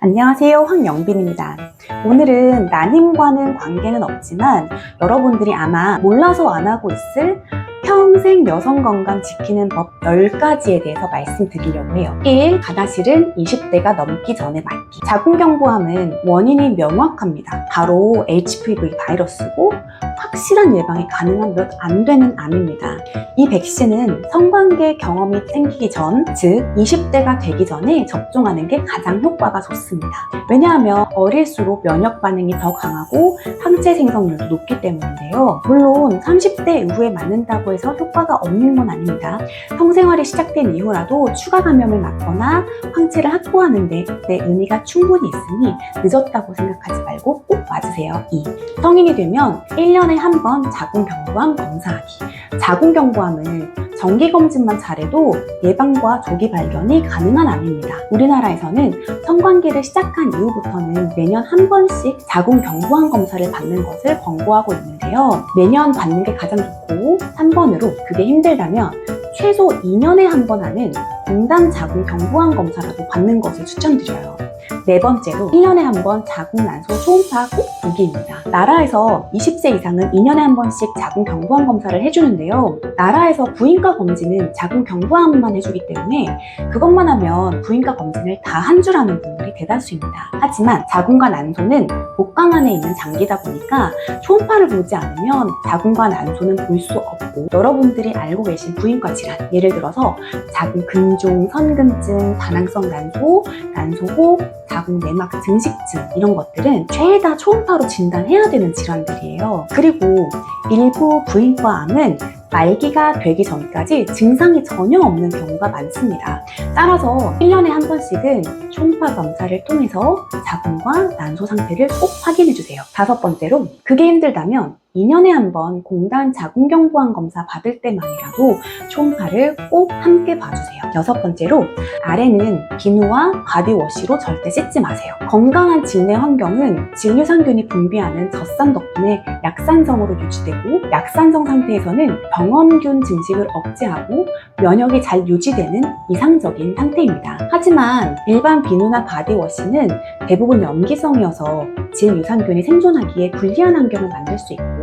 안녕하세요, 황영빈입니다. 오늘은 난임과는 관계는 없지만 여러분들이 아마 몰라서 안 하고 있을 평생 여성 건강 지키는 법 10가지에 대해서 말씀드리려고 해요. 1. 가다실은 20대가 넘기 전에 맞기. 자궁경부암은 원인이 명확합니다. 바로 HPV 바이러스고 확실한 예방이 가능한 몇 안 되는 암입니다. 이 백신은 성관계 경험이 생기기 전, 즉 20대가 되기 전에 접종하는 게 가장 효과가 좋습니다. 왜냐하면 어릴수록 면역 반응이 더 강하고 항체 생성률도 높기 때문인데요. 물론 30대 이후에 맞는다고 해서 효과가 없는 건 아닙니다. 성생활이 시작된 이후라도 추가 감염을 막거나 항체를 확보하는 데 의미가 충분히 있으니 늦었다고 생각하지 말고 꼭 맞으세요. 2. 성인이 되면 1년에 한 번 자궁경부암 검사하기. 자궁경부암은 정기검진만 잘해도 예방과 조기 발견이 가능한 암입니다. 우리나라에서는 성관계를 시작한 이후부터는 매년 한 번씩 자궁경부암 검사를 받는 것을 권고하고 있는데요. 매년 받는 게 가장 좋고 3번으로 그게 힘들다면 최소 2년에 한 번 하는 공단 자궁경부암 검사라도 받는 것을 추천드려요. 네 번째로 1년에 한 번 자궁난소 초음파 꼭 보기입니다. 나라에서 20세 이상은 2년에 한 번씩 자궁경부암 검사를 해주는데요. 나라에서 부인과 검진은 자궁경부암만 해주기 때문에 그것만 하면 부인과 검진을 다 한 줄 아는 분들이 대다수입니다. 하지만 자궁과 난소는 복강 안에 있는 장기다 보니까 초음파를 보지 않으면 자궁과 난소는 볼 수 없고, 여러분들이 알고 계신 부인과 질환, 예를 들어서 자궁근종, 선근증, 다낭성 난소, 난소호, 자궁내막 증식증, 이런 것들은 죄다 초음파로 진단해야 되는 질환들이에요. 그리고 일부 부인과암은 말기가 되기 전까지 증상이 전혀 없는 경우가 많습니다. 따라서 1년에 한 번씩은 초음파 검사를 통해서 자궁과 난소 상태를 꼭 확인해주세요. 다섯 번째로 그게 힘들다면 2년에 한 번 공단 자궁경부암 검사 받을 때만이라도 초음파를 꼭 함께 봐주세요. 여섯 번째로 아래는 비누와 바디워시로 절대 씻지 마세요. 건강한 질내 환경은 진류상균이 분비하는 젖산 덕분에 약산성으로 유지되고, 약산성 상태에서는 병원균 증식을 억제하고 면역이 잘 유지되는 이상적인 상태입니다. 하지만 일반 비누나 바디워시는 대부분 염기성이어서 질유산균이 생존하기에 불리한 환경을 만들 수 있고,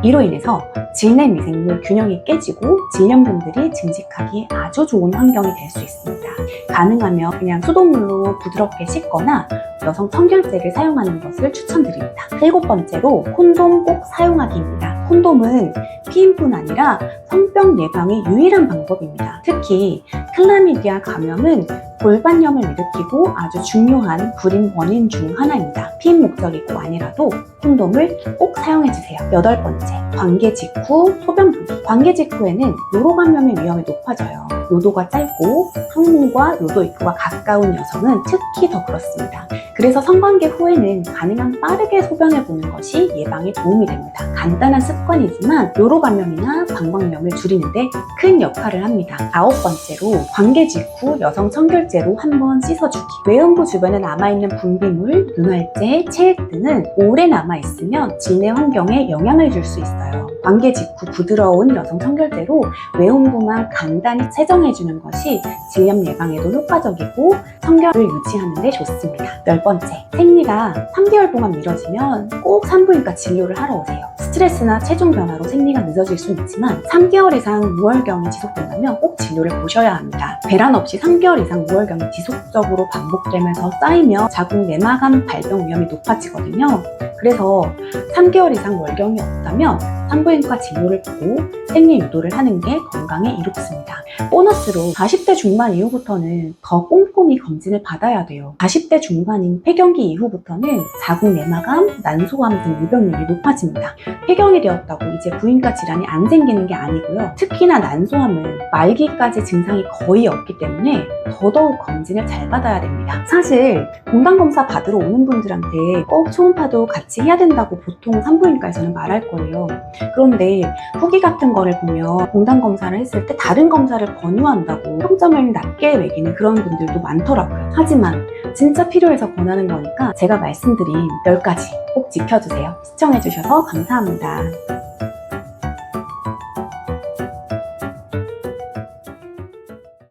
이로 인해서 질내 미생물 균형이 깨지고 질염균들이 증식하기에 아주 좋은 환경이 될 수 있습니다. 가능하면 그냥 수돗물로 부드럽게 씻거나 여성 청결제를 사용하는 것을 추천드립니다. 일곱 번째로 콘돔 꼭 사용하기입니다. 콘돔은 피임뿐 아니라 성병 예방의 유일한 방법입니다. 특히 클라미디아 감염은 골반염을 일으키고 아주 중요한 불임 원인 중 하나입니다. 피임 목적이고 아니라도 콘돔을 꼭 사용해주세요. 여덟 번째, 관계 직후 소변 보기. 관계 직후에는 요로 감염의 위험이 높아져요. 요도가 짧고 항문과 요도 입구가 가까운 여성은 특히 더 그렇습니다. 그래서 성관계 후에는 가능한 빠르게 소변을 보는 것이 예방에 도움이 됩니다. 간단한 습관이지만 요로 감염이나 방광염을 줄이는데 큰 역할을 합니다. 아홉 번째로 관계 직후 여성 청결제로 한번 씻어주기. 외음부 주변에 남아있는 분비물, 윤활제, 체액 등은 오래 남아있으면 질내 환경에 영향을 줄 수 있어요. 관계 직후 부드러운 여성 청결제로 외음부만 간단히 세정해주는 것이 질염 예방에도 효과적이고 청결을 유지하는 데 좋습니다. 열 번째, 생리가 3개월 동안 미뤄지면 꼭 산부인과 진료를 하러 오세요. 스트레스나 체중 변화로 생리가 늦어질 수 있지만 3개월 이상 무월경이 지속된다면 꼭 진료를 보셔야 합니다. 배란 없이 3개월 이상 무월경이 지속적으로 반복되면서 쌓이면 자궁 내막암 발병 위험이 높아지거든요. 그래서 3개월 이상 월경이 없다면 산부인과 진료를 보고 생리 유도를 하는 게 건강에 이롭습니다. 보너스로 40대 중반 이후부터는 더 꼼꼼히 검진을 받아야 돼요. 40대 중반인 폐경기 이후부터는 자궁 내막암, 난소암 등 유병률이 높아집니다. 폐경이 되었다고 이제 부인과 질환이 안 생기는 게 아니고요. 특히나 난소암은 말기까지 증상이 거의 없기 때문에 더더욱 검진을 잘 받아야 됩니다. 사실 공단검사 받으러 오는 분들한테 꼭 초음파도 같이 해야 된다고 보통 산부인과에서는 말할 거예요. 그런데 후기 같은 거를 보면 공단검사를 했을 때 다른 검사를 권유한다고 평점을 낮게 매기는 그런 분들도 많더라고요. 하지만 진짜 필요해서 권하는 거니까 제가 말씀드린 10가지 꼭 지켜주세요. 시청해주셔서 감사합니다.